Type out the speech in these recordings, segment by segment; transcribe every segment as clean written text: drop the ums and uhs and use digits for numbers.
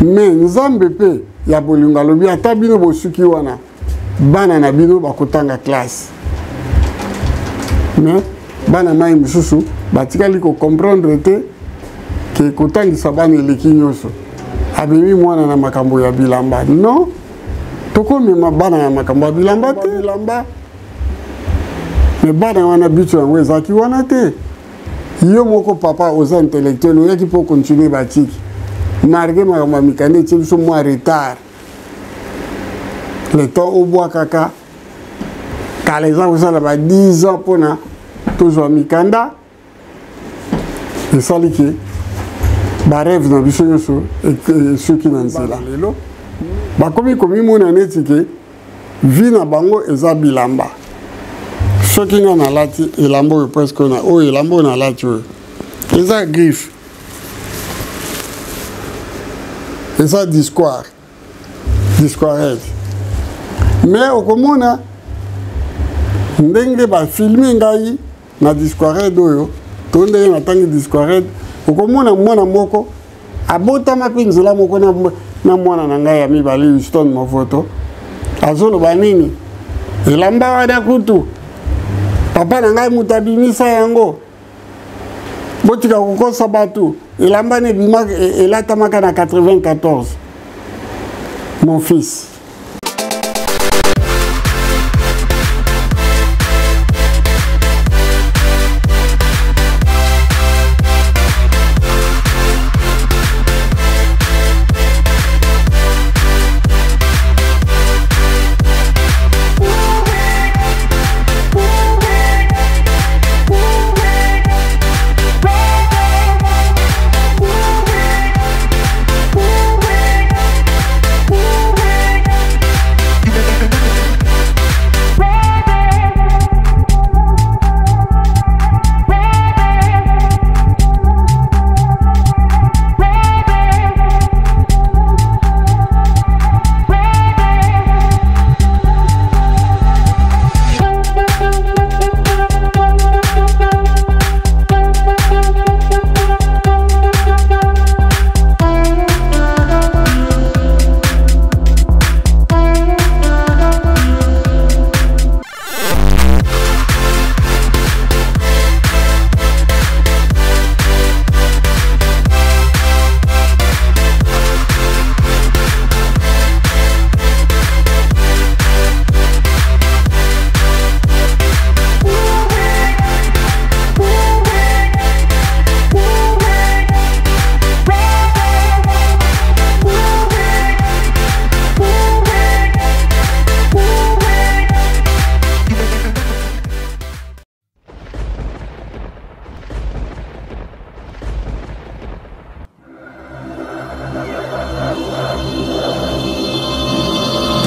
mais nzambe pe ya bolingo lobi ata bino bosuki wana bana na bino bakotanga classe mais bana mai mususu batikali ko comprendre te ke kotangisa bana eleki nyonso abimi mwana na makambo ya bilamba non tokomema bana ya makambo ya bilamba te bilamba mais bana wana bitu yango ezaki wana te yo moko papa oza intellectuel oyaki mpo continuer batiki marge makambo ya mikanda etie biso mwa retard le temps obwa kaka kala eza kosala ba 10 ans mpona tozwa mikanda esali ke barêve na biso nyonso soki na nzela lelo bakomi komimona neti ke vi na bango eza bilamba soki nga nalati elamba oyo presque oyo elamba oyo nalati oyo eza griffe eza discoire mais okomona ndenge bafilme ngai na discoire oyo to ndenge natangi discoire okomona mwana moko abotama mpe nzela moko na mwana na ngai ya mibale Houston Mofoto azoloba nini elamba wana kutu papa na ngai moto abimisa yango botika kokosa bato elamba ne bima elatamaka na 94 mon fils.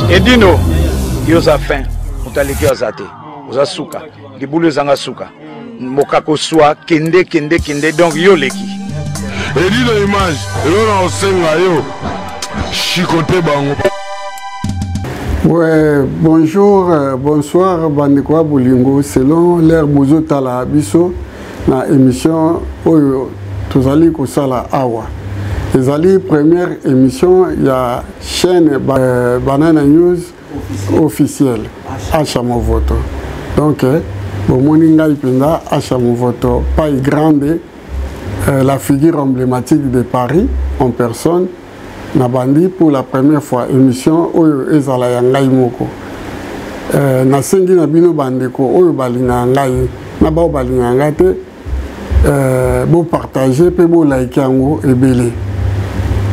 Edino, yoza fin, utaliki ozate, oza suka, libulu zanga suka, mokako soa, kende, donc yo leki. Edino image, yo na osenga yo, chikote bango. Ouais, bonjour, bonsoir, Bandekwa Bolingo, selon l'ère Bozo Tala Abiso, na émission Oyo, Tozali Kosala Awa. C'est première émission, il y a chaîne Banana News officielle, Achamovoto. Donc, au Moninga Ipenda, Achamovoto, Paille Grande, la figure emblématique de Paris en personne, Nabandi pour la première fois émission Oyo Ezala Yangai Moko. Nasengi Nabino Bandeko, Oyo Balinga Ngai, Nabao Balinga Ngate, beau partager, pe beau like yango et belé.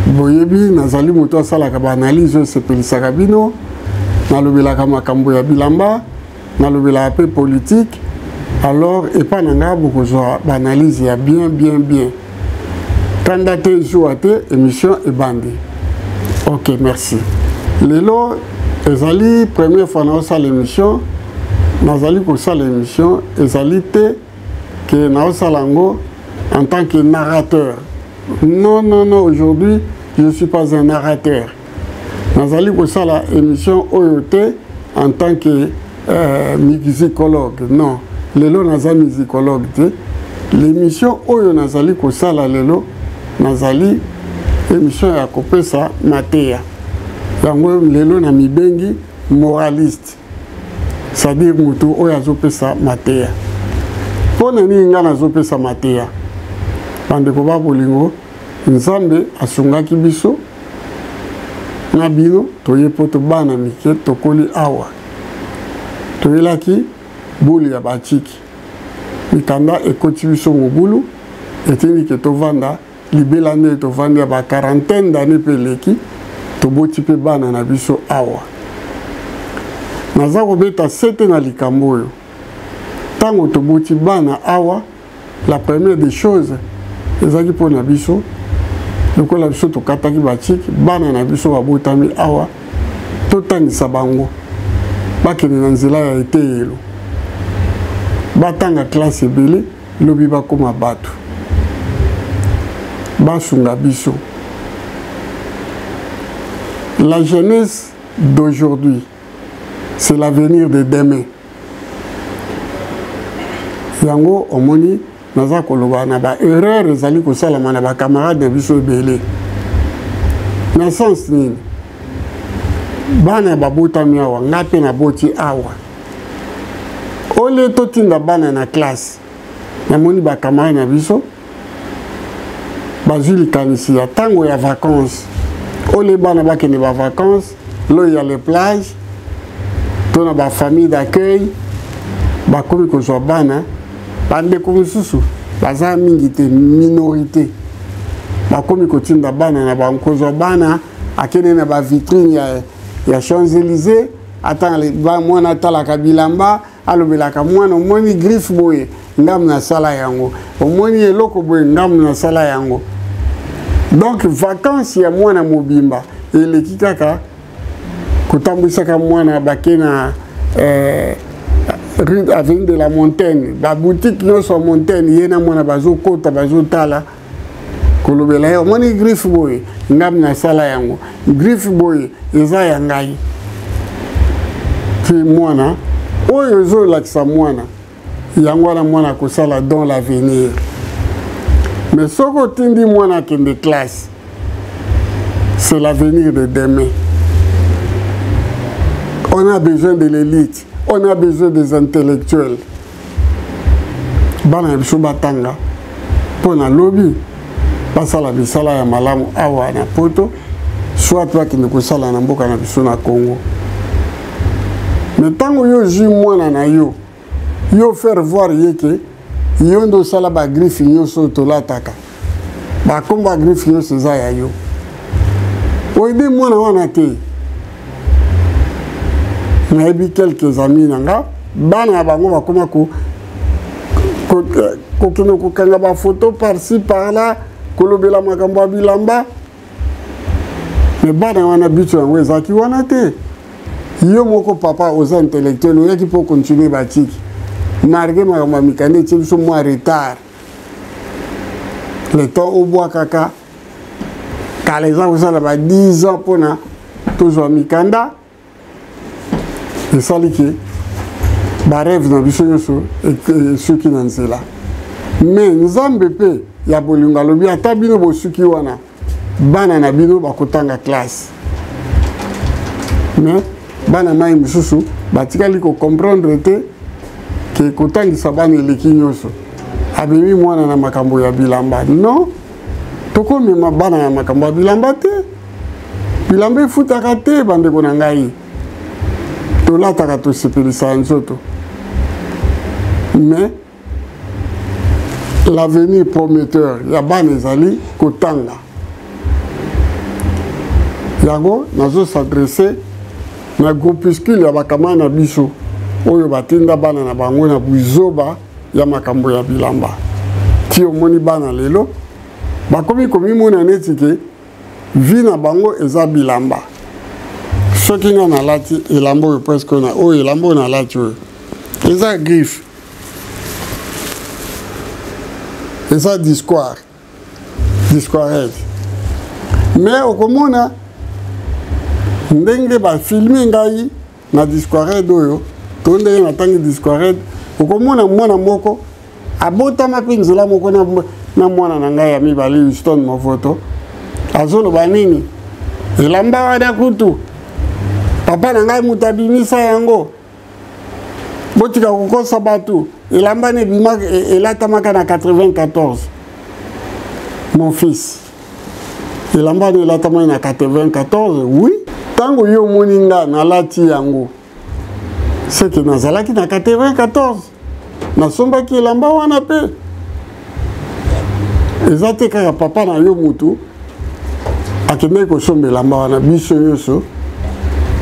Boyebi nazali moto asalaka ba analyse sepelisaka bino nalobelaka makambo ya bilamba nalobelaka pe politique alors epa nanga bokozwa ba analyse ya bien tanda te jour te émission ebandi. OK, merci. Lelo ezali première fois na osala émission nazali kosala émission ezali te que na osala ngo en tant que narrateur. Non, aujourd'hui, je ne suis pas un narrateur. Nazali kosala émission Oyote en tant que musicologue. Non, lelo naza musicologue. L'émission Oyo Nazali kosala lelo, Nazali émission ya kopesa mateya yango lelo na mibengi moraliste, c'est-à-dire mutu oyo azopesa mateya. Pona nini nga nazopesa mateya? Bandeko ba bolingo, Nzambe asungaki biso na bino toye poto bana mike tokoli awa toyelaki buli ya bachiki mikanda ekoti biso mobulu etindi ke tovanda libela nde tovandi ya ba quarantaine d'années peleki toboti pe bana na biso awa. Naza kobeta sete na likambo oyo tango toboti bana awa, la première des choses ezaki mpona biso lokola biso tokataki bachiki bana na biso babotami awa totangisa bango bakende na nzela ya eteyelo batanga classe ebele lobi bakoma bato basunga biso. La jeunesse d'aujourd'hui, c'est l'avenir de demain. Yango omoni naza koloba na ba erreur ezali kosalama na ba camarade na biso ebele. Na sens nini? Bana babotami awa ngape na boti awa. Ole totinda bana na classe. Namoni ba camarade na biso bazuli kanisi ya tango ya vacances. Ole bana bakende ba vacances, lo ya les plages. Tona ba famille d'accueil. Bakomi kozwa bana bandeko mosusu baza mingi te minorité bakomi kotinda bana na bankozwa bana akende na ba vitrine ya Champs-Élysées atanga ba mwana atalaka bilamba alobelaka mwana omoni griffe boye ngamu na sala yango omoni eloko boye ngamu na sala yango. Donc vacances ya mwana mobimba eleki kaka kotambwisaka mwana bakena rue avenue de la Montagne, la boutique non sur Montagne, yena mwana bazo kota bazo tala kolobela yo moni griffe boy ngam na sala yango griffe boy eza ya ngai ti mwana oyo zo lakisa mwana yango na mwana ko sala dans l'avenir. Mais soko tindi mwana kende classe, c'est l'avenir de demain. On a besoin de l'élite. On a besoin des intellectuels. Bana biso batanga pona lobby basala bisala ya malamu awa na poto soit toi qui ne kosala na mboka na biso na Congo. Mais tango yo ji mwana na yo faire voir yeke yo ndo sala ba griffe yo so to lataka ba komba griffe yo seza ya yo oide mwana wana te. Nayebi quelques amis nanga bana bango bakoma ko kino kokanga ba photo par-ci par-là kolobela makambo ya bilamba. Mais bana wana bitu yango ezaki wana te. Yo moko papa oza intellectuel oyaki po continuer batiki marge makambo ya mikanda etie biso mwa retard. Le temps obwa kaka kala eza kosala ba 10 ans mpona tozwa mikanda esali ke barêve na biso nyonso esuki na nzela. Mais Nzambe mpe ya bolingo alobi ata bino bosuki wana bana na bino bakotanga classe. Mais bana mai mosusu batikali kocomprendre te ke kotangisa bana eleki nyonso abimi mwana na makambo ya bilamba. Non, tokomema bana ya makambo ya bilamba te. Bilamba efutaka te bandeko na ngai. Tolataka tosepelisa nzoto. Mais l'avenir prometteur ya bana ezali kotanga. Yango nazo s'adresser na groupuscule ya bakamana na biso oyo batinda bana na bango na buzoba ya makambo ya bilamba. Ti omoni bana lelo bakomi komimona neti ke vi na bango eza bilamba. Soki nga nalati elamba oyo presque na oyo elamba oyo nalati oyo eza griffe eza discoire mais okomona ndenge bafilme ngai na discoire oyo to ndenge natangi discoire okomona mwana moko abotama mpe nzela moko na mwana na ngai ya mibale Houston Movoto azoloba nini elamba wana kutu papa na ngai moto abimisa yango botika kokosa bato elamba ne bima elatamaka na 94 mon fils elamba ne elatamaka na 94 oui tango yo moni nga nalati yango c'est que nazalaki na 94 nasombaki elamba wana pe eza te kaka papa na yo mutu akendeki kosomba elamba wana biso nyonso.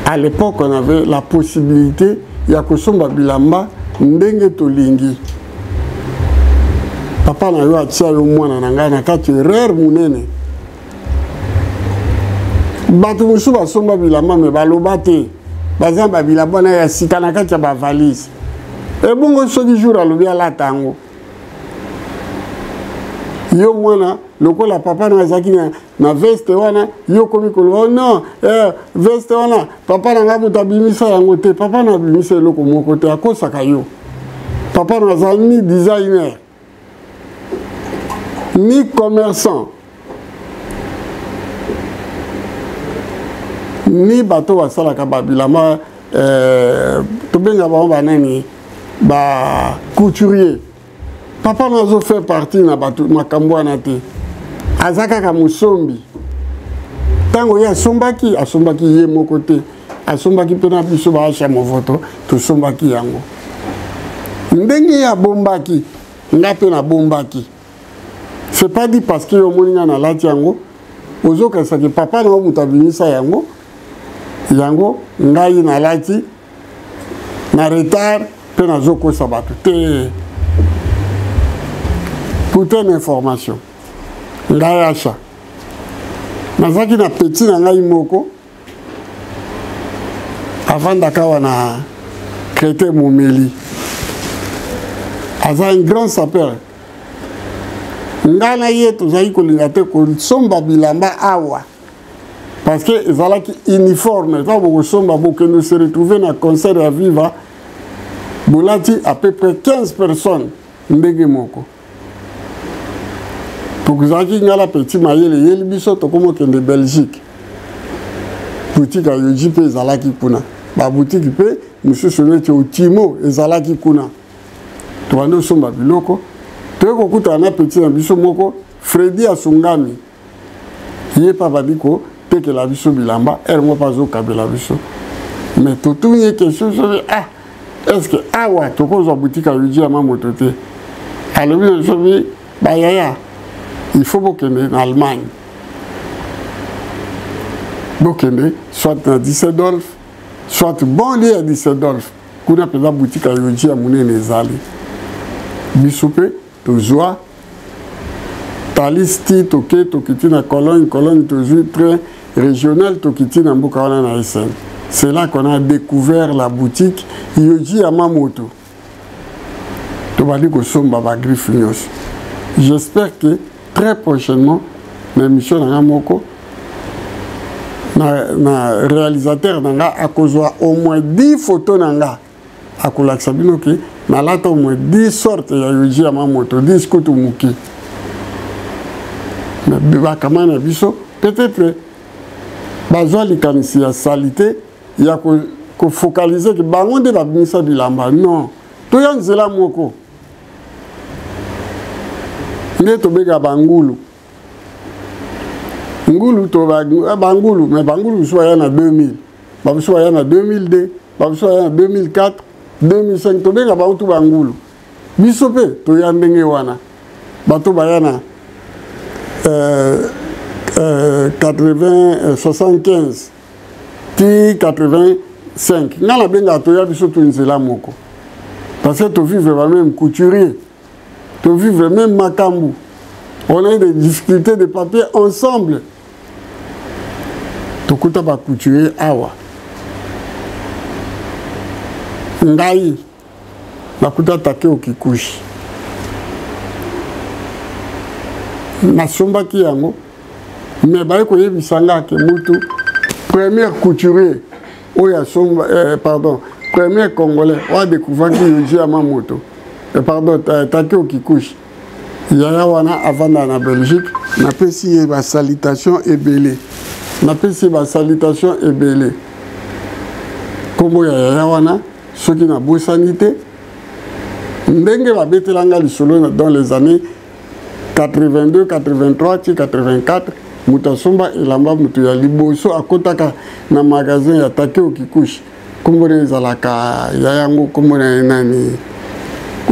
À l'époque, on avait la possibilité ya kosomba bilamba ndenge tolingi. Papa na yo atia yo mwana na ngai na kati erreur munene. Bato mosusu basomba bilamba me baloba te. Bazamba bilamba na ya sika na kati ya ba valise. E bongo soki jour alobi alata yango. Yo mwana lokola papa na azaki na veste wana yo komi koloba non veste wana papa na nga moto abimisa yango te papa na abimisa eloko moko te akosaka yo papa na azali ni designer ni commerçant ni bato basalaka babilamba tobenga bango banani ba couturier papa nazo fait partie na bato makambo wana te azaka ka musombi tango ya asombaki ye moko te asombaki pena biso ba acha movoto to sombaki yango ndenge ya bombaki ngape na bombaki c'est pas dit parce que yo moninga na lati yango ozoka saki papa na mutabinisa yango ngai na lati na retard pena zoko sabato te. Pour une information, ngai acha nazaki na petit na ngai moko avant d'akawa na Crété Momeli aza un grand sapeur ngai na ye tozali kolinga te kosomba bilamba awa parce que ezalaki uniforme ta bokosomba bokende se retrouver na concert ya Viva bolati à peu près 15 personnes ndenge moko. Pour que ça qui la petit mayele yeli biso to comme que de Belgique boutique à Yoji pe zalaki kuna ba boutique pe monsieur sonete au Timo ezalaki kuna to ando somba biloko to ko kuta na petit na biso moko Freddy Asungami yé papa diko te que la biso bilamba elle moi pas au kabela biso mais tout une question sur est-ce que awa to ko zo boutique à Yoji ama motote alors je vais ba yaya il faut bokende en Allemagne. Bokende, soit dans Düsseldorf, soit bon lieu à Düsseldorf. Kuna peza boutique à Yoji à Mounene Zali. Bisoupe, Tozoa, Talisti, Toke, Tokiti na Cologne, Tozoa, train régional, Tokiti na Mbukawana na SN. C'est là qu'on a découvert la boutique Yoji à Mamoto. Tobali Kosomba Bagrif Nyos. J'espère que très prochainement, l'émission Nanga Moko, na réalisateur Nanga a kozwa au moins 10 photos Nanga. A Kolaksabino ki, na lata au moins 10 sortes ya Yoji à Mamoto, 10 kutu muki. Mais bakama na biso, peut-être, bazwa likanisi ya salité, ya ko focaliser que bangonde ba bimisa bilamba. Non, to ya nzela moko. Nde tobeka bangulu ngulu to bangulu mais bangulu soit ya na 2000 ba soit ya na 2002 ba soit ya na 2004 2005 tobeka ba utu bangulu biso pe to ya ndenge wana bato ba ya na 75 ti 85 ngala benga to ya biso to nzela moko parce que to vivre même couturier de vivre même Makambu. On a eu des difficultés de papier ensemble. Tokuta ba couturer awa. Ngai bakuta take okikushi. Nasombaki yango. Mais ba ko yebisanga ke mutu premier couturier oya somba premier congolais a découvert que Yoji à Mamoto. Pardon, Takeo Kikuchi. yaya wana avanda na Belgique napesi ye ba salutation ebele napesi ba salutation ebele kombo ya yaya wana soki na bosani te ndenge babetelanga lisolo dans les années 82 83 ti 84 mutu asomba elamba mutu ya liboso akotaka na magasin ya Takeo Kikuchi kombo na ezalaka ya yango kombo na nani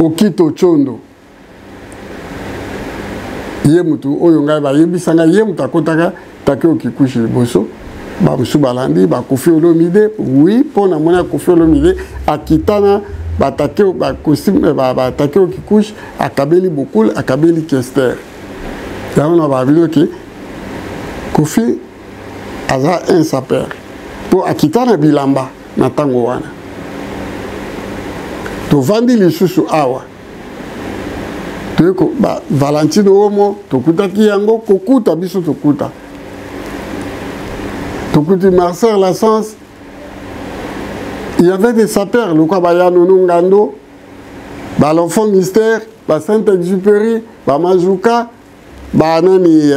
Okito Chondo ye mutu oyo ngai bayebisanga ye mutu akotaka Takeo Kikuchi liboso bamusu balandi bakofi Olomide oui mpona mona kofi Olomide akitana batakeo bacostume batakeo Kikuchi akabeli Bokul akabeli Kester yango na babilo ke Kofi aza un sapeur po akitana bilamba na tango wana tovandi lisusu awa toyeko Valentino Omo tokutaki yango kokuta biso tokuti Marcel Lassens. Il y avait des sapeurs, le quoi Bayanono Ngando, l'enfant mystère, Saint-Exupéry, Mazuka, nani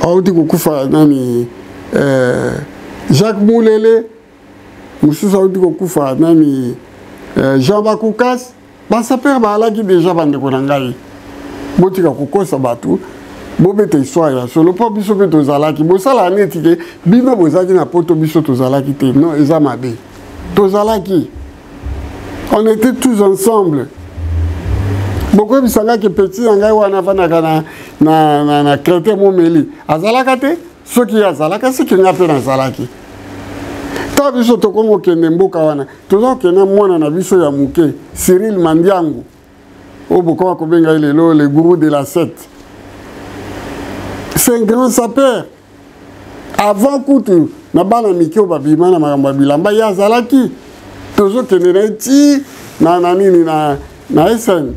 Audi Kokufa nani Jacques Moulele, Moussous Audi Kokufa nani Jean Bakoukas, sapeurs balaki déjà bande konangai. Botika kokosa batu. Bobete soya solo po biso pe tozalaki bosala netike bino bozaki na poto biso tozalaki te non eza mabe tozalaki on était tous ensemble beaucoup bisanga ke petit ngai wana vanaka na krete momeli azalaka te soki azalaka siki ngape na zalaki ta biso tokomo kende mboka wana tozokena mwana na biso ya muke Cyril Mandiangu oboko ko benga lelo le gourou de la secte. C'est un grand sapeur. Avant Koutou, na bana mikio babima na maramba bilamba ya zalaki. Tozo keneneti na nini na SN.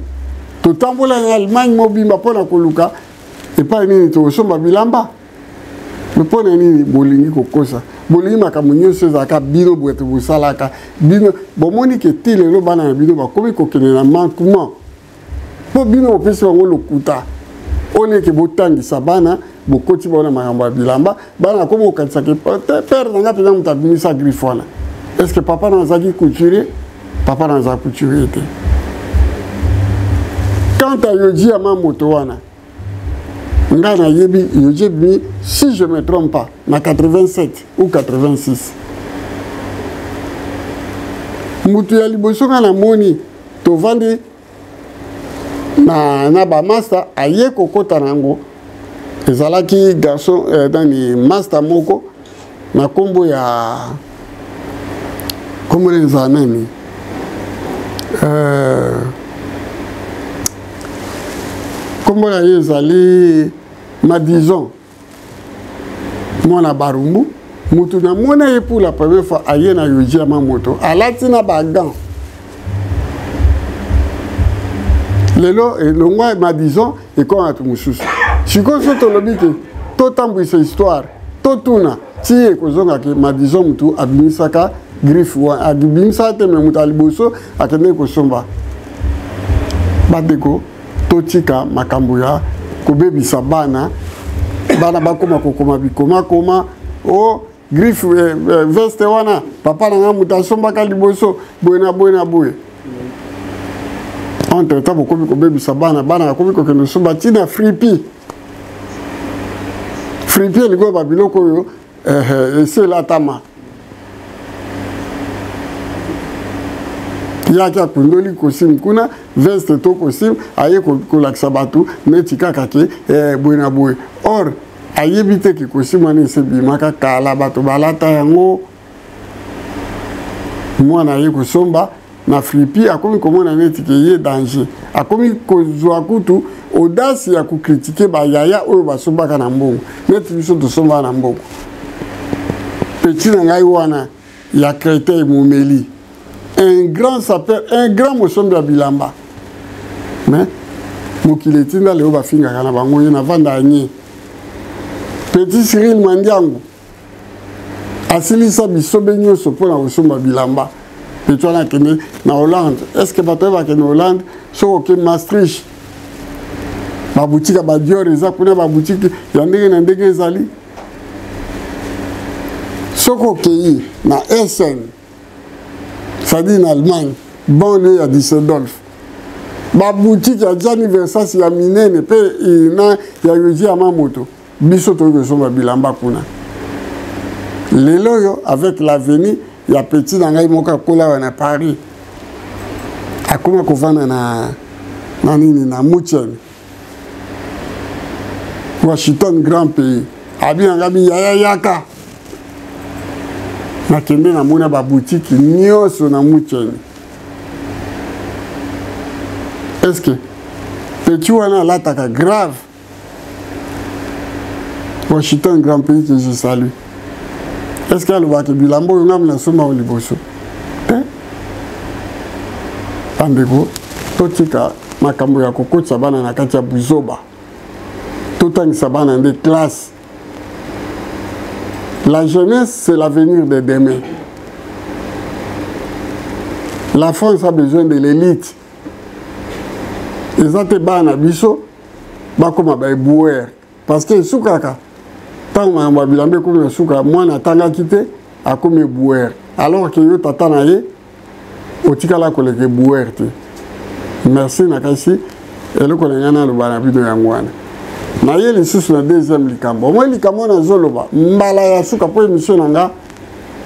To tambola en Allemagne mobimba pona koluka et pas nini to somba bilamba. Me pona nini bolingi kokosa. Bolingi makamunyo sezaka bino bwetu busalaka. Bino bomoni ke tilelo bana bino bakomi kokene na manquement. Po bino opesi bango lokuta. On est que botangi sabana bokoti bona makambo bilamba bana comme au kanisa ke père nanga pena mutabimisa grifona est-ce que papa nazaki couturier papa nazaki couturier te quand à yoji ama moto wana ngana yebi yoji bi si je me trompe pas na 87 ou 86 mutu ya liboso na moni to vandi na ba master aye kokota nango ezalaki garçon dans master moko na kombo ya kombo les anani kombo ya ezali Madison mwana barumbu mutu na mona ye pour la première fois aye na yoji ya mamoto alati na bagan lelo elongwa Madison et quand atu mususu siko soto lobi ke to tambwisa histoire to tuna tie kozonga ke Madison mutu abimisaka griffe wa abimisa te me mutu aliboso akende kosomba badeko to tika makambo ya kobebisa bana bakoma kokoma bikoma koma o griffe veste wana papa na mutu asombaka liboso boena boye entre temps beaucoup de bébés sabana bana comme que nous sommes bâtis na fripi le go babiloko yo c'est la tama yaka kundoli kosim kuna veste to kosim aye ko laksa batu netika kake boina boy or aye bite ki kosim ani se bimaka kala batu balata yango mwana aye kosomba na fripi akomi komona neti ke ye danger akomi kozwa kutu audace ya kukritiquer ba yaya oyo basombaka na mbongo neti biso tosomba na mbongo petit na ngai wana ya Créteil Momeli un grand sapeur un grand mosombi ya bilamba mais mokili tinda leo bafingaka na bango ye na vanda nye petit Cyril Mandiangu asilisa bisobe nyonso mpona kosomba bilamba et tu as na Hollande. Est-ce que tu vas en Hollande? So que Maastricht. ba boutique ba Dior eza kuna ba boutique ya ndenge na ndenge ezali soko kei na Essen c'est-à-dire en Allemagne bon ya Düsseldorf ba boutique ya Gianni Versace ya minene pe ina ya Yohji Yamamoto biso to ko somba bilamba kuna lelo yo avec l'avenir ya petit na ngai moka kola na Paris akoma kovana na nini na München Washington grand pays abi ngabi ya yaka na kende na mona ba boutique nyoso na München. Est-ce que petit wana lataka grave Washington grand pays que je salue. Est-ce que le baki bilambo ngam na soma au liboso andeko totika makambo ya kokotsa bana na kati ya buzoba totangisa bana de classe. La jeunesse c'est l'avenir de demain. La France a besoin de l'élite. Ezate bana biso bakoma ba bouer parce que sukaka tant ma bilambe comme suka mwana tanga kité a comme bouer alors que yo tata na ye otikala ko le bouer te. Merci nakasi eloko ngana lo bana bido yangwana na ye le susu na deuxième likambo moi likambo na zoloba mbala ya suka po émission nanga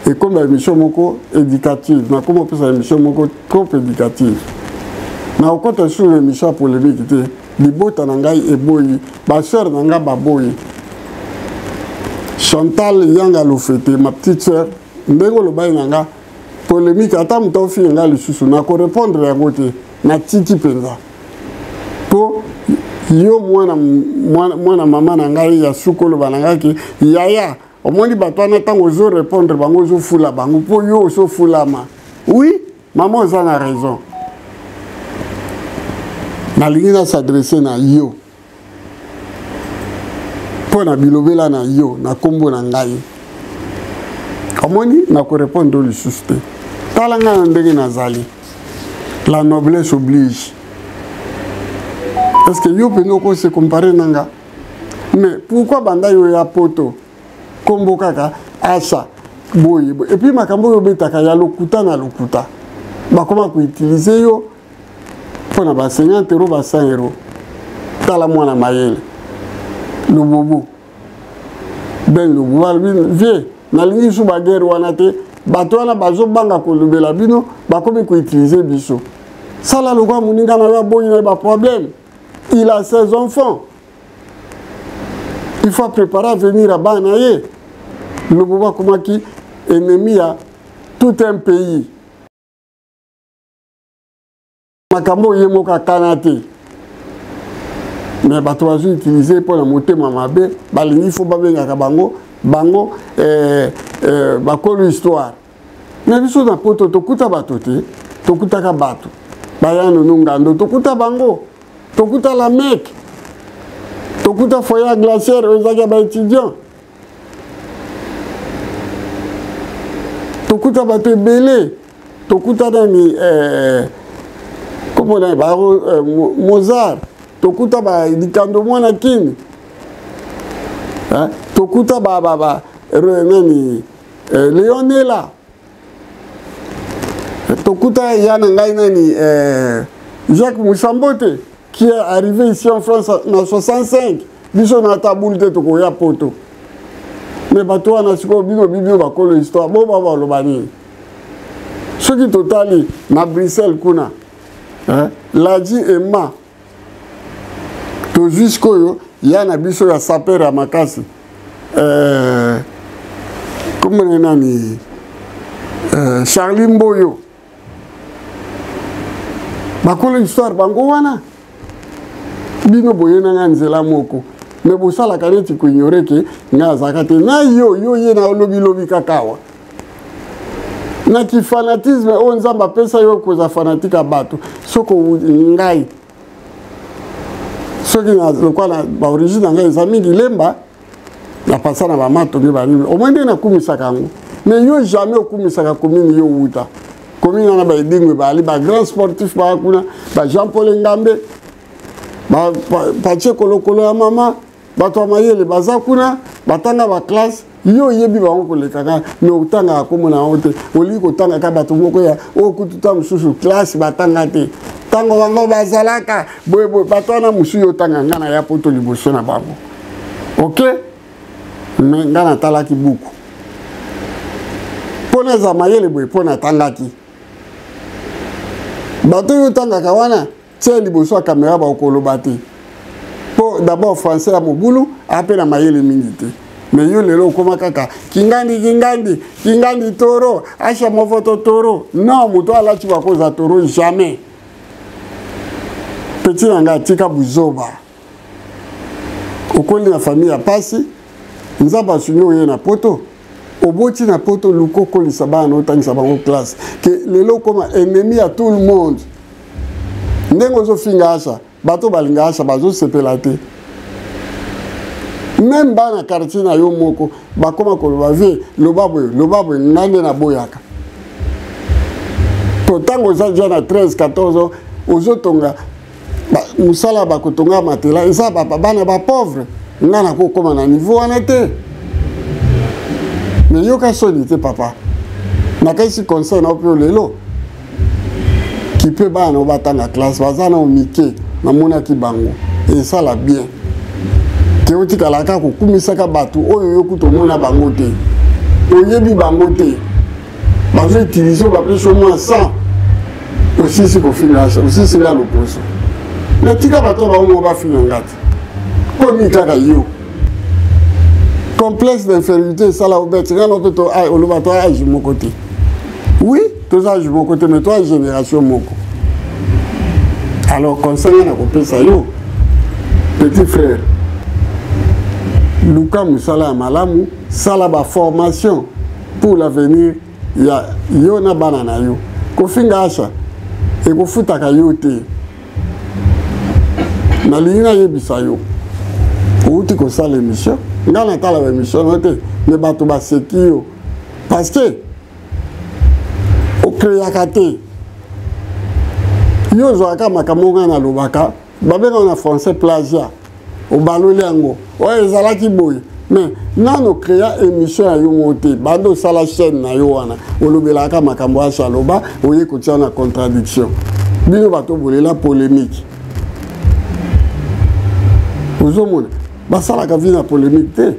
et comme émission moko éducative na comme pesa émission moko trop éducative na okota sur l'émission polémique te libota na ngai eboyi ba sœur na nga baboyi Chantal Yanga Lofete ma petite sœur ndeko lo bayi na nga polémique ata mto fi nga le susu na ko répondre ya gote na tiki penza po yo mwana mama na ngai ya sukolo banangaki yaya omoni batwana tango zo répondre bango zo fula bango po yo so fulama oui maman ça a raison na lingina s'adresser na yo po na bilobela na yo na kombo na ngai omoni na ko répondre le suste talanga ndenge nazali la noblesse oblige. Est-ce que yo penoko se comparer nanga? Mais pourquoi banda yo ya poto? Kombo kaka acha boye. Et puis makambo yo betaka ya lokuta na lokuta. Ba comment ko utiliser yo pour na ba 50 euros ba 100 euros. Tala mwana mayele. Le bobo. Ben le bobo vie na lingi su ba guerre wana te bato wana bazo banga ko lubela bino ba comme ko utiliser biso. Ça la loi muninga na ya boye na ba problème. Il a 16 enfants. Il faut préparer à venir à Banaye. Le pouvoir comment qui ennemi à tout un pays. Makambo yemoka kanate. Mais bato utilisé pour la montée mamabe, balini faut pas venir à bango bakolo histoire. Mais biso na poto tokuta batote, tokuta ka bato. Bayano nungando tokuta bango. Tokuta la mec, tokuta foyer glaciaire aux agaba étudiants, tokuta bateau belé, tokuta dani comment on dit Mozart, tokuta ba dikando mwana kini, tokuta ba nani Léonela, tokuta yana ngai nani Jacques Moussambote. Qui est arrivé ici en France en 65, biso na taboule te toko ya poto. Mais bato na siko bino bibio bakolo histoire bo baba lo bani. Ce qui totali na Bruxelles kuna. Ladi Emma. To jusqu'o yo ya na biso ya saper ya makasi. Comment nani Charlie Mboyo. Bakolo histoire bango wana. Bino boyena nga nzela moko me bosala kaneti ko ignorer ke nga zakate na yo ye na lobi kakawa na ki fanatisme o nzamba pesa yo ko za fanatika bato soko ngai soki na lokala ba origine ngai za mingi lemba na pasa na ba mato ni ba ni o mwende na kumisaka ngo mais yo jamais okumisaka commune yo uta commune na ba edingwe ba ali ba grand sportif ba kuna ba Jean Paul Ngambe patie kolokolo ya mama bato ya mayele baza kuna batanga ba classe yo yebi bango kolekaka me otanga akomona yango te oli kotanga ka bato moko ya okututa mosusu classe batanga te tango bango bazalaka boyeboye bato wana mosusu yo otanga nga na ya poto liboso na bango ok me nga natalaki buku mpo na eza mayele boye mpo natangaki bato yo otangaka wana tia liboso ya kamera bakoloba te mpo d'abord français ya mobulu ape na mayele mingi te mais yo lelo okoma kaka kingandi toro asha mofoto toro non moto alati bakoza toro jamais petit na nga atika buzoba okoli na famille ya pasi nzambe asuni oye na poto oboti na poto luko okolisa bana otangisa bango classe ke lelo okoma ennemi ya tout le monde ndenge ozofinga asha bato balinga asha bazosepela te même bana quartier na yo moko bakoma koloba vie loba boye ngande na boyaka to tango oza ja na 13-14 ans ozotonga musala bakotonga matela eza bana bapauvre nga nakokoma na niveau wana te me yoka soni te papa nakasi conseil na ope lelo kipe bana obatanga classe baza na omike namonaki bango esala bien ke otikalaka kokumisaka bato oyo yokuta omona bango te oyebi bango te bazoutilize bapesi omwa 100 osisi kofingasha osisi nga loposo natika bato bango bafinga ngati komi kaka yo complexe d'infériorité esala obeti nga nope to oloba to age moko te oui toza age moko te mais to génération moko alors conseil na kopesa yo petit frère luka musala ya malamu sala ba formation pour l'avenir ya yo na bana na yo kofinga asha ekofutaka yo te nalingi nayebisa yo outi kosala émission nga natala ba émission no te me bato baseki yo parce que okreaka te yo ozwaka makambo nga nalobaka babenga na français plagiat obaloli yango oyo ezalaki boye mais nano créa émission ya yo mo te bando osala chaîne na yo wana olobelaka makambo ya shaloba oye kotia na contradiction bino bato bolela polémique ozomona basalaka vi na polémique te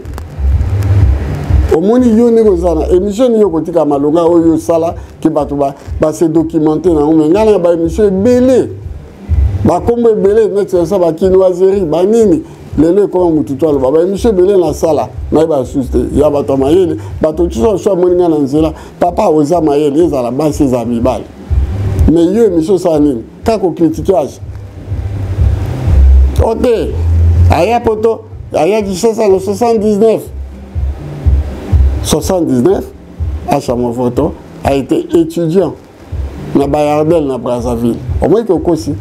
omoni yo ndenge oza na émission ni yo kotika malonga oyo osala ke bato base documente nango me ngai na baémission ebele bakombo ebele neti osa bakinoiserie banini lelo ekoma motutu aloba baémission ebele na sala nayeba susu te ya bato ya mayele bato tuso amoni ngai na nzela papa oza mayele ezala basi eza mibale mais yo émission osala nini kaka okritikage ote aya poto ayaki 79 Acha Mofoto a été étudiant na Bayardel na Brazzaville au moins que kosi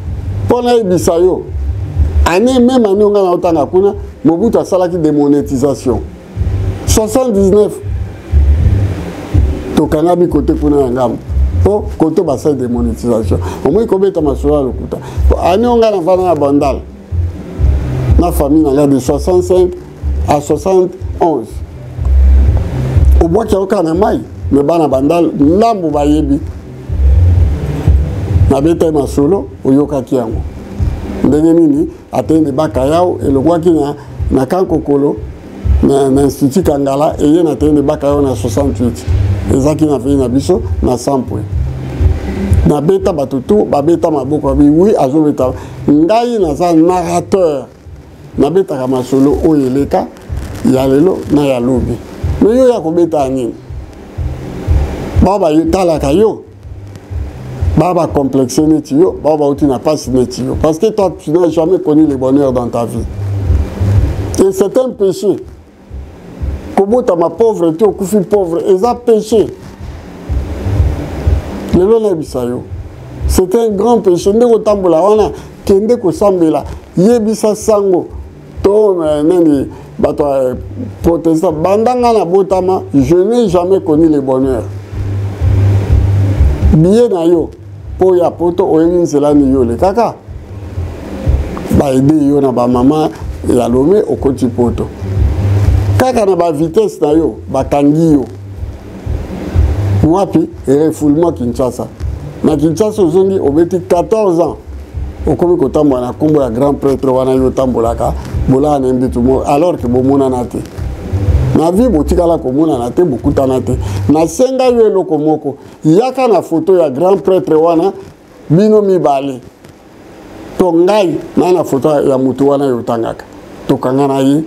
pona ibisayo année même année on a otanga kuna Mobutu asalaki démonétisation 79 to kanabi côté kuna ngam po côté basa démonétisation au moins ko beta masura lokuta année on a na vana na Bandal na famille na de 65 à 71 au bois qui a aucun mai mais bana Bandal ndambo bayebi na beta ma solo oyoka kiango ndenge nini atende baka yao elongwaki na kankokolo na institut Kangala eye na atende baka yao na 68 ezaki na fei na biso na 100 points na beta batutu babeta maboko bi oui azobeta ngai na za narrateur na beta kama solo oyeleka ya lelo na ya lobi mais yo ya kobeta nini baba yotala kayo baba complexe netio baba uti na passe netio parce que toi tu n'as jamais connu le bonheur dans ta vie et c'est un péché kobota ma pauvreté okufi pauvre et ça péché lelo na bisayo c'est un grand péché ndeko tambola wana kende ko sambela yebisa sango to nani bato protestant bandanga na botama je n'ai jamais connu le bonheur billet na yo po ya poto oyebi nzela ni yo le kaka ba aider yo na ba maman ya Lomé au koti poto kaka na ba vitesse na yo bakangi yo mwapi refoulement Kinshasa na Kinshasa ozongi obeti 14 ans okomi kotambola na kombo ya grand prêtre wana yo tambolaka bola na mbitu mo alors que bomona na te na vie botikala komona na te bokutana te na senga yo eloko moko yaka na photo ya grand prêtre wana bino mibale to ngai na photo ya mutu wana yo tangaka to kangana yi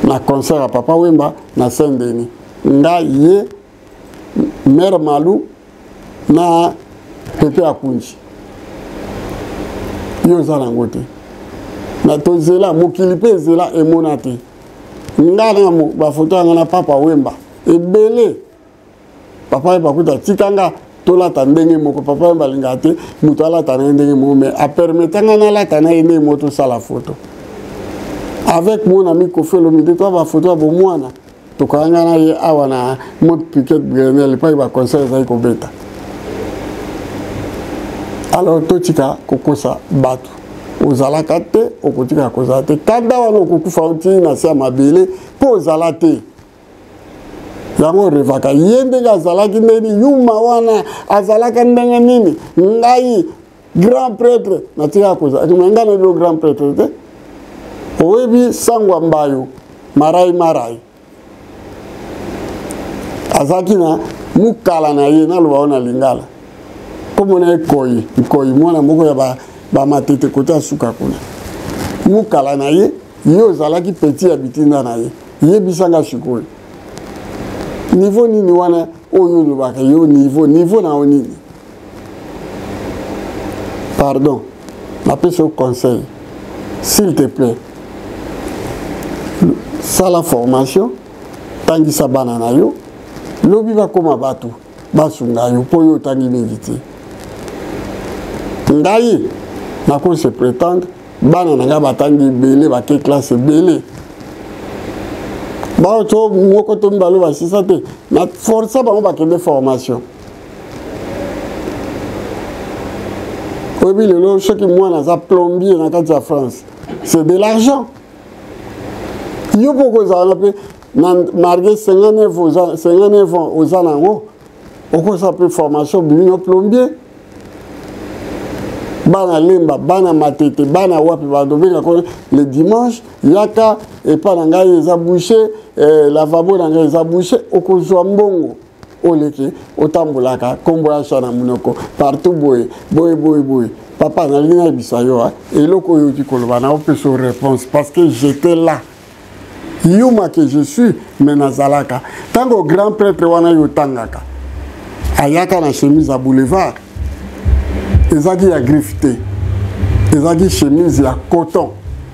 na concert à Papa Wemba na Saint-Denis ngai ye Mère Malou na Pepe Akunji yo zala ngote na tozela mokili pe zela emona te ngana mo ba photo ngana Papa Wemba ebele Papa Wemba kuta tikanga tola tandenge moko Papa Wemba linga te mutu ala tandenge mo mais a permetanga na la tandenge mo to sala photo avec mon ami Kofi Olomide toi ba photo bo mwana to kanga na ye awana mot piquet Grenelle pa ba conseil za ko beta alors totika kokosa batu ozalaka te okotika koza te kada wana okokufa ntini na se ya mabele mpo ozala te yango revaka ye ndenge azalaki ndeni yuma wana azalaka ndenge nini ngai grand prêtre natika koza nga na yo grand prêtre te oyebi sangwa mbayo marai azalaki na mukala na ye naloba wana lingala komona ekoi mwana moko ya bamatete kote asuka kuna mukala na ye ye ozalaki peti ya bitinda na ye yebisanga sikoyo niveau nini wana oyo olobaka yo niveau na o nini pardon napesi yo conseil s'il te plaît sala formation tangisa bana na yo lobi bakoma bato basunga yo mpo yo otangi mingi te ngai nako se prétendre bana na nga batangi ebele bake classe ebele baoto moko to mibale basisa te na força bango bakende formation oyebi lelo soki mwana aza plombier na kati ya France c'est de l'argent yo mpo kozala mpe malgré 59 ans oza nango okosa mpe formation bimino plombier bana lemba bana matete bana wapi badobeka ko le dimanche yaka epa na ngai eza boucher lavabo na ngai eza boucher okozwa mbongo oleki otambolaka kombo ya shana munoko partout boye papa nalingi nayebisa yo eloko oyo okikoloba na opesa réponse parce que j'étais là yuma que je suis mais nazalaka tango grand prêtre wana yo tangaka ayaka na chemise à boulevard ezaki ya griffe te ezaki chemise ya coton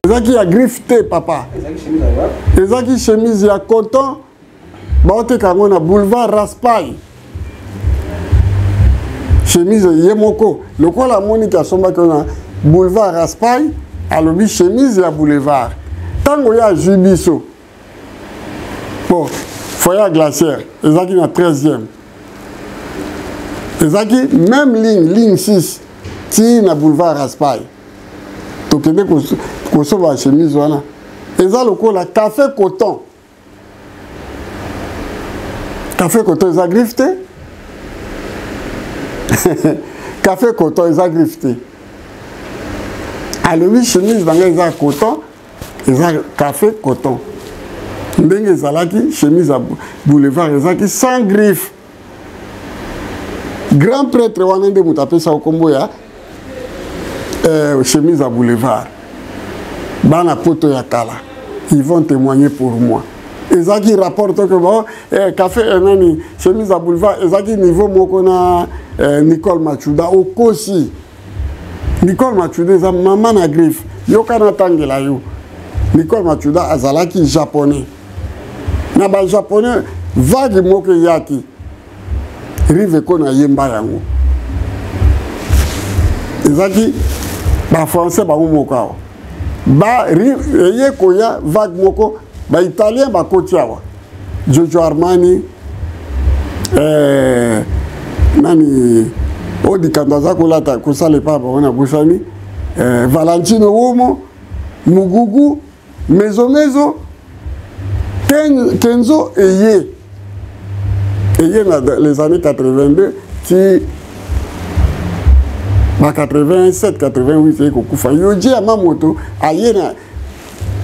ezaki ya griffe te papa ezaki chemise ya coton baoteka yango na boulevard Raspail chemise ye moko lokola moniki asombaki na boulevard Raspail alobi chemise ya boulevard tango ya azwi biso bon foyer glaciaire ezaki na 13e ezaki même ligne 6 ti na boulevard Raspail tokende kosoba chemise wana eza lokola café coton eza griffe te café coton eza griffe te alobi chemise banga eza coton eza café coton ndenge ezalaki chemise à boulevard ezalaki sans griffe grand prêtre wana nde moto apesa kombo ya chemise à boulevard bana poto ya kala ils vont témoigner pour moi ezaki rapport que bon café nani chemise à boulevard ezaki niveau moko na Nicole Machuda okosi Nicole Machuda eza mama na griffe yoka na tangela yo Nicole Machuda azalaki japonais na ba japonais vague moko yaki rive ko na yemba yango ezaki ba français ba moko awa ba rive ko ya vague moko ba italien ba koti awa Giorgio Armani nani odi kandaza ko lata ko sale pa ba wana busani Valentino Womo, Mugugu, Mezo Mezo, Kenzo et Ye. Et Ye dans les années 82, qui 87, 88, c'est Kokufa. Yoji Yamamoto, Ayena.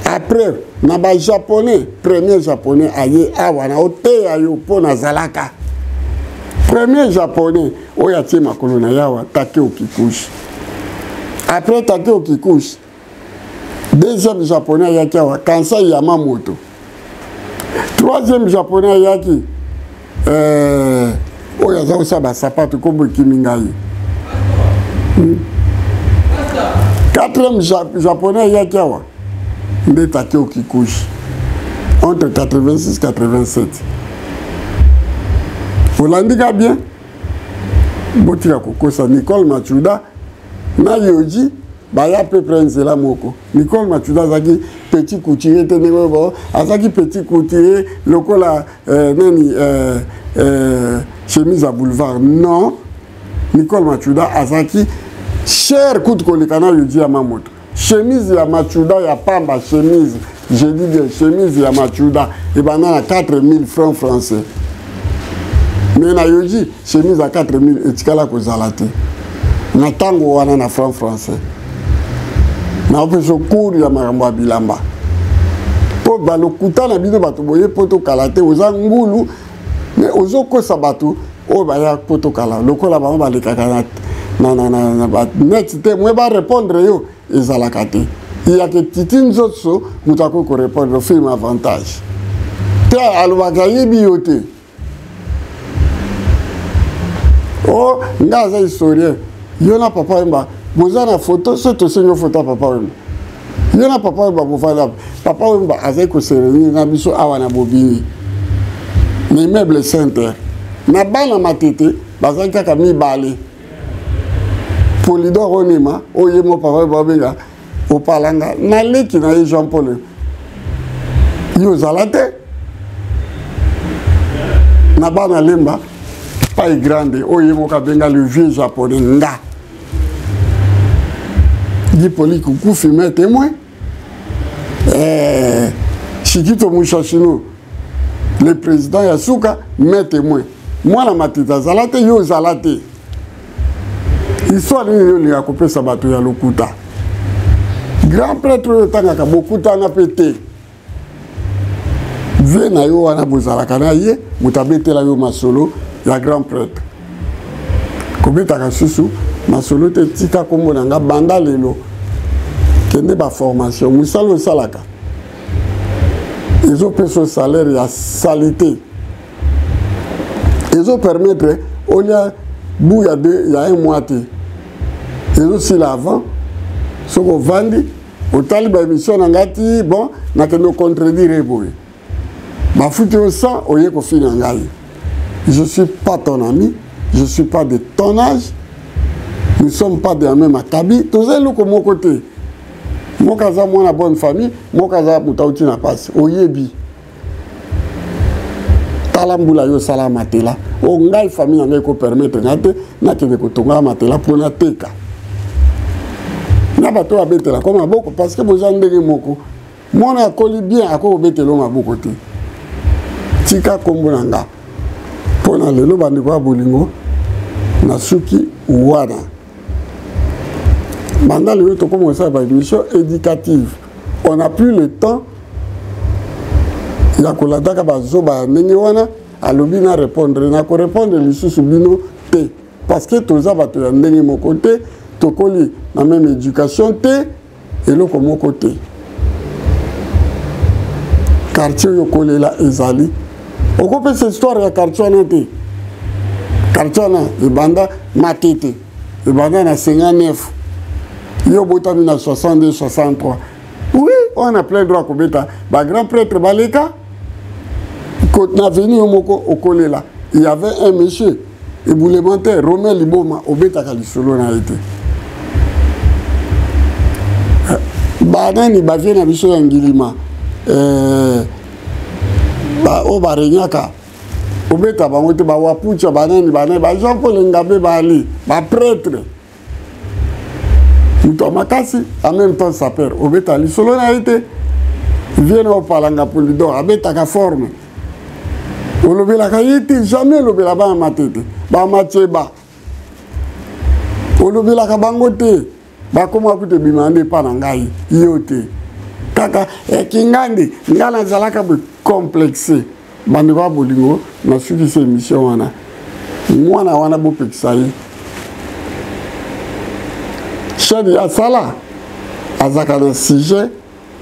Après, naba japonais, premier japonais, Aye Awana, Ote Ayo Po Nazalaka. Premier japonais, Oyati Makolona Yawa, Takeo Kikuchi. Après Takeo Kikuchi, deuxième japonais, Yakiawa, Kansai Yamamoto. Troisième japonais, Yaki, Oyaza Osaba Sapato Kobo Kimingai. Quatrième japonais, Yakiawa, de Takeo Kikuchi. Entre 86 et 87. Vous l'indiquez bien. Botika Kokosa, Nicole Machuda, na Yoji, Baya peut prendre la moko. Nicole Machuda, Zaki, petit couturier, Azaki, petit couturier, le cola, chemise à boulevard. Non. Nicole Machuda, Azaki, cher coup de kolikana, Yoji Yamamoto. Chemise ya Machuda, ya Pamba, chemise. Je dis bien, chemise ya Machuda, et ben on a 4000 francs français. Mais na yoji, chemise à 4000 et tikala ko zalate. Na tango wana na franc français. Na opeso cours ya makambo bilamba. Po balokuta na bino bato boye poto kalate oza ngulu, mais ozoko sabatu o baya poto kala. Lokola ba balekaka na ba net te moi ba répondre yo ezalaka te. Il y a que Titine Zotso, nous avons répondre au film avantage. Tel alwakaye biote. Oh, ngaza historien. Yona papa mba, bozana photo, c'est aussi une photo papa mba. Yona papa mba bofala, papa mba azeko sereni na biso awana bobini. Na immeuble center. Na bana matete, bazaka kami bale. Polidor onema, oyemo papa mba benga. Au Palanga, n'allez qui n'a Jean-Paul. Yo zalate. Nabana lemba, pas grande. Oye moka benga le vieux japonais nga. Dit poli coucou filmé témoin. Chikito Mouchachino, le président Yasuka, met témoin. Moi la matita zalate yo zalate. Histoire de yo li a coupé sabato ya lokuta. Grand prêtre tangaka beaucoup tanga pété. Ve na yo wana bozalaka na ye, mutabete la yo masolo ya grand prêtre. Kobetaka susu masolo te tika kombo nanga banda lelo. Kende ba formation musalo salaka. Ils ont payé son salaire ya salité. Ils ont permettre au lieu bou ya il y a un mois te. Ils ont aussi l'avant ce qu'on vend. Au taliban émission nangati bon na que nous contredire boy ma foutu au sang au yeko fini ngai je suis pas ton ami, je suis pas de ton âge, nous sommes pas de la même acabit tous les loko mon côté mon kaza moi na bonne famille mon kaza mutauti na passe au yebi talambula yo sala matela o ngai famille ngai ko permettre ngate na ke ko tonga matela pour na teka. N'a pas bête là comme beaucoup parce que vous en avez beaucoup. Moi on a collé bien à quoi bête l'homme à beaucoup côté. Tika kombonanga. Pour na lelo bandi kwa bolingo na suki wana. Banda le to commencer à une mission éducative. On n'a plus le temps. Ya kolata ka bazoba ndenge wana alobi na répondre na ko répondre lisusu bino te parce que toza bato ya ndenge mo côté tokoli na même éducation te et le comme côté quartier yo kolela ezali okope cette histoire ya quartier na te quartier na ebanda matete ebanda na 59 yo botami na 62 63 oui on a plein droit kobeta ba grand prêtre baleka côte na venu moko okolela il y avait un monsieur éboulementaire Romain Liboma obeta kalisolo na été banani bavie na biso ya ngilima ba o barenyaka obeta bango te ba wapucha banani ba Jean Paul Ngabe bali ba prêtre Muto makasi en même temps sapeur obeta lisolo na été vient au palanga pour lui don abeta ka forme olobela ka yete jamais olobela ba matete ba macheba olobela ka bangote ba koma kute bimande pa na ngai yote kaka kingande ngala zalaka be complexé bande ba bolingo na suki se émission wana mwana wana bo pekisai chadi asala azaka na sujet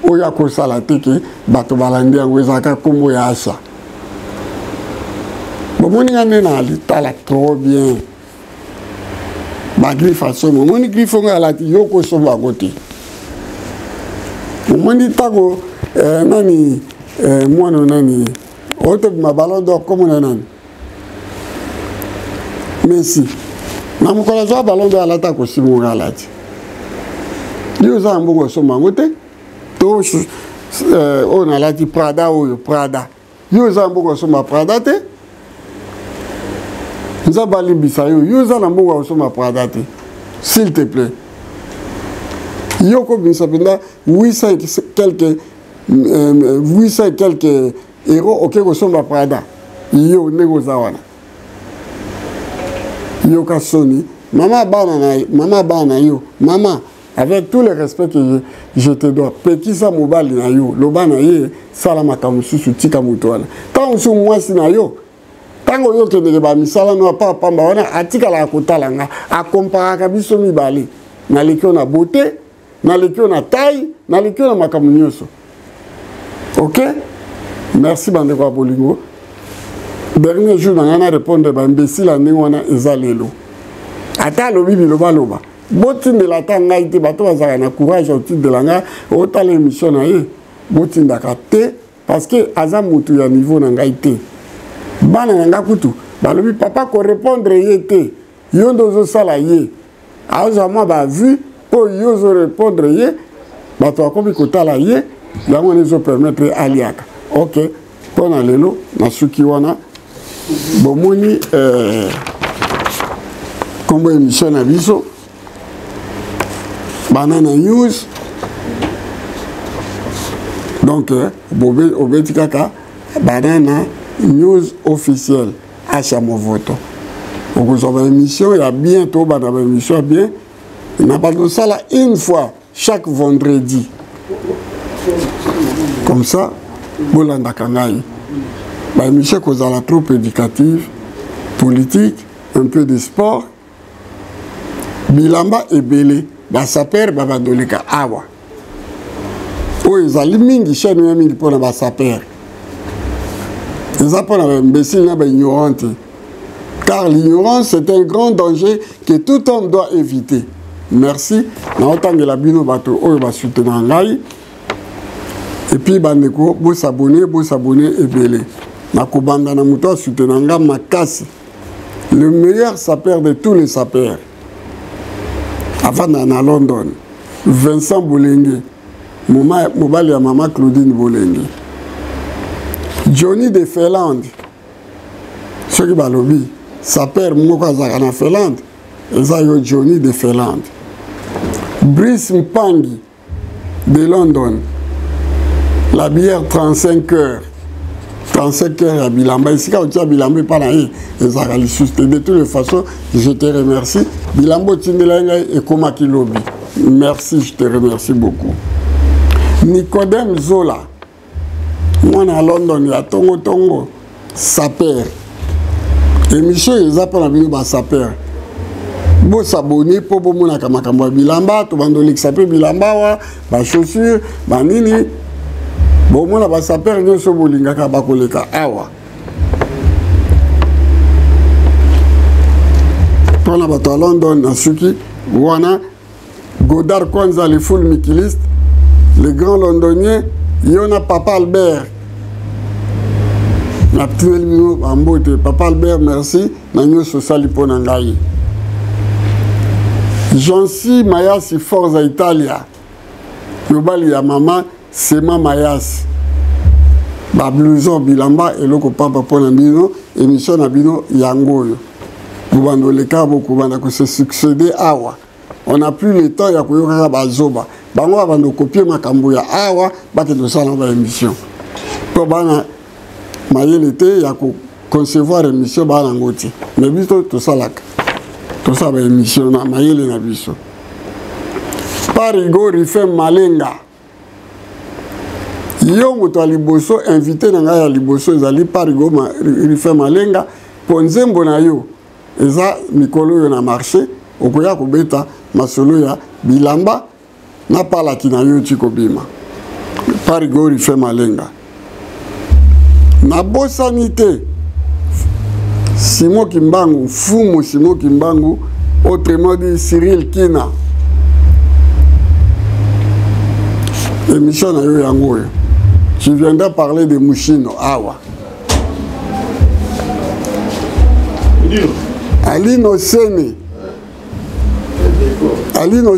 oya ko sala teke bato balandi yango ezaka kombo ya asha bomoni ngane na litala trop bien ba griffason momoni griffon ala ti yoko so ba goti momoni tago nani mwana nani oto ma ballon d'or comme nani Messi na mukola zo ballon d'or ala ta ko simu ala ti yo za mbongo so mangote to on ala ti Prada oyo Prada yo za mbongo so ma Prada te Nzabali bisayo yo za na mbongo so ma Prada te s'il te plaît yoko bisapinda 800 quelques euros ok ko so ma Prada yo nego za wana yo ka soni mama bana yo mama avec tout le respect que je te dois petit ça mobile na yo loba na ye sala makamususu tika mutwana tant so mwasi na yo tango yo ke ba misala no pa pamba wana atika la kotalanga a compara ka biso mibale na lekio na beauté na lekio na taille na lekio na makamunyoso. OK, merci bande kwa bolingo. Dernier jour na ngana répondre ba imbécile ane wana ezalelo ata lobi biloba loba botinda la tanga ite bato bazaka na courage au titre de langa otala émission na ye botinda ka te parce que aza mutu ya niveau na ngai te bana nga kutu balobi papa ko répondre ye te yondo zo sala ye aza moi ba vu po yozo répondre ye bato akobi kotala ye yango nezo permettre aliaka. OK, pona lelo na suki wana bomoni kombo émission na biso banana news donc obeti kaka banana news officielle acha movoto okozwa émission ya bientôt bana ba émission bien na pas de ça une fois chaque vendredi comme ça bolanda kangai ba émission kozala trop éducative politique un peu de sport bilamba ebele ba saper baba doleka awa o ezali mingi chaîne ya mingi pona ba saper eza pona ba imbécile na ba ignorante car l'ignorance c'est un grand danger que tout homme doit éviter. Merci na otangela bino bato oyo ba soutenir ngai et puis bandeko bo s'abonner ebele na kobanda na muto soutenir nga makasi le meilleur sapeur de tous les sapeurs avant na London Vincent Bolenge mobali ya mama Claudine Bolenge Johnny de Finlande soki balobi sapeur moko azaka na Finlande eza yo Johnny de Finlande Brice Mpangi de London la bière 35 heures à Bilamba. Ici, quand tu as Bilamba, pas là, et de toutes les façons, je te remercie. Bilambo Tindelanga et Komaki Lobby. Merci, je te remercie beaucoup. Nicodème Zola. Moi, à London, il y a Tongo, sapeur. Émission, ils appellent la vidéo, sapeur. Bon, s'abonner pour bon mon akamakamba Bilamba, tout le monde s'appelle Bilamba, ba chaussures, ba nini. Bon, moi, là, ça perd nous ce bolinga kabakoleka awa. Pour la bateau à London, à Suki, Wana, Godard Kwanza, les full mikiliste, les grands londoniens, Yona Papa Albert. La petite Elmino, en beauté, Papa Albert, merci. Nanyo Sosali Ponangaï. Jansi Mayasi Forza Italia. Yobali ya maman. Sema Mayas ba blouson bilamba eloko papa pona bino émission na bino yango yo bubando le kabo kubanda ko se succéder awa on n'a plus le temps ya koyoka bazoba bango bando copier makambo ya awa bake to sala ba émission to bana mayele te ya ko concevoir émission bana ngoti mais biso to salaka to sala ba émission na mayele na biso Parigo Rife Malenga yo moto aliboso invité na ngai ya liboso ezali Parigo Rife Malenga ponzembo na yo eza mikolo yo na marché okoya kobeta masolo ya bilamba na palaki na yo tikobima Parigo Rife Malenga na bosani te Simon Kimbangu fumu Simon Kimbangu autrement dit Cyril Kina émission na yo yango yo je viendrai parler de Mushino awa Alino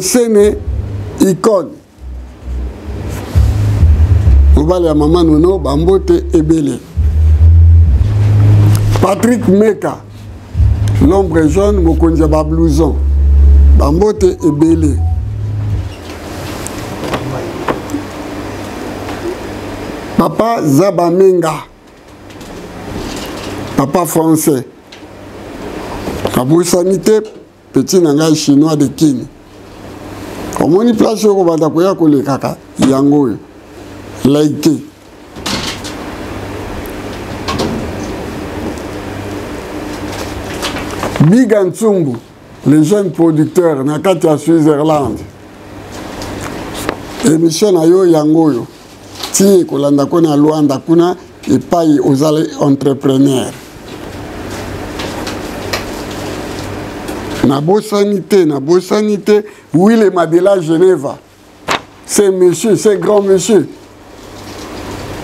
Sene icône mobali ya mama nono bambote ebele Patrick Meka l'ombre jaune mokonzi ya bablouson bambote ebele Papa Zabamenga papa français Kabousanité petit nanga chinois de Kini omoni place ko banda ko ya ko le kaka yango like Big Antsumbu le jeune producteur na kati ya Switzerland émission na yo yango yo ti kolanda ko na Luanda kuna epai ozale entrepreneur na bosanité oui le Madela Geneva c'est monsieur c'est grand monsieur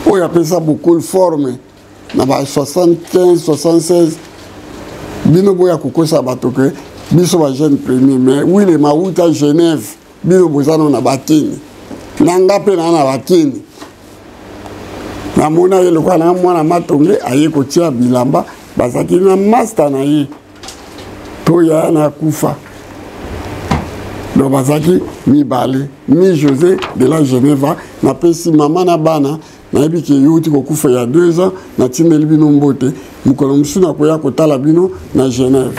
oh il appelle ça beaucoup de forme na ba 75 76 bino boya kokosa bato ke biso ba jeune premier mais oui le Mauta Genève bino bozana na batini nanga pe na batini na mona ye lokwa na mwana matonge aye kotia bilamba bazaki na master na ye to ya na kufa do bazaki mibale mi José de la Genève na pesi mama na bana na yebi ke yuti ko kufa ya 2 ans na tindeli bino mbote mukolo musuna ko ya kotala bino na Genève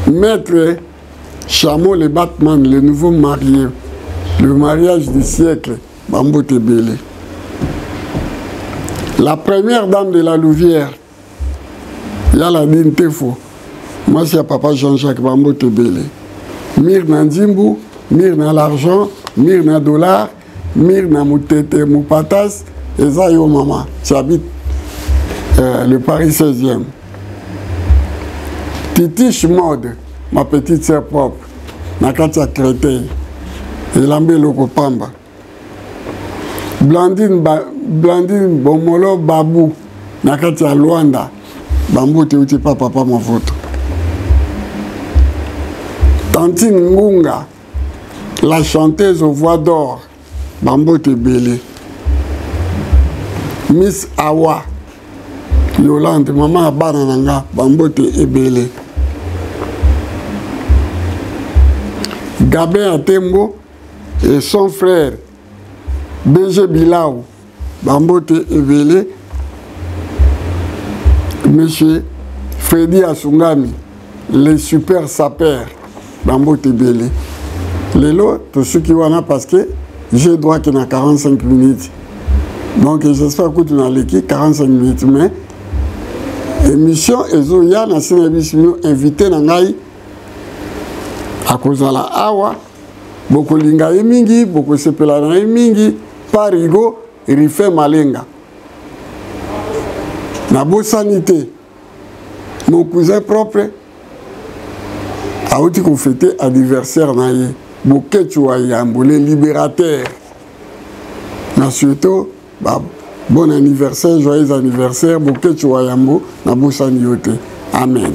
Maître Chameau le Batman, le nouveau marié, le mariage du siècle, Bambote Bélé. La première dame de la Louvière, Yala Dintefo, moi c'est papa Jean-Jacques Bambote Bélé. Mirna Ndimbu, Mirna l'argent, Mirna dollar, Mirna Moutete Moupatas, et Zayo Mama, qui habite le Paris 16e. Titiche Mode, ma petite sœur propre, Nakatia Créteil, et Lambé Lokopamba. Blandine Bomolo Babou, Nakatia Luanda, Bambo te uti papa mon photo. Tantine Ngunga, la chanteuse aux voix d'or, Bambo te Bélé. Miss Awa, Yolande, maman Banananga, Bambo te Ebélé. Gabin Atembo et son frère BG Bilao, Bambote Ebele, Monsieur Freddy Asungami, les super sapeurs, Bambote Ebele. Lelo, tout ce qui wana parce que j'ai droit qu'il y a 45 minutes. Donc j'espère que tu as l'équipe 45 minutes. Mais émission Ezoya na sinabisino invité Nangai. À cause de la awa, beaucoup linga mingi, beaucoup sepela mingi, Parigo, Rife Malenga. Na beau sanité, mon cousin propre a aussi fêté anniversaire naïe, bouquet chouayambo, les libérateurs. Na surtout, bon anniversaire, joyeux anniversaire, bouquet chouayambo, na beau sanité. Amen.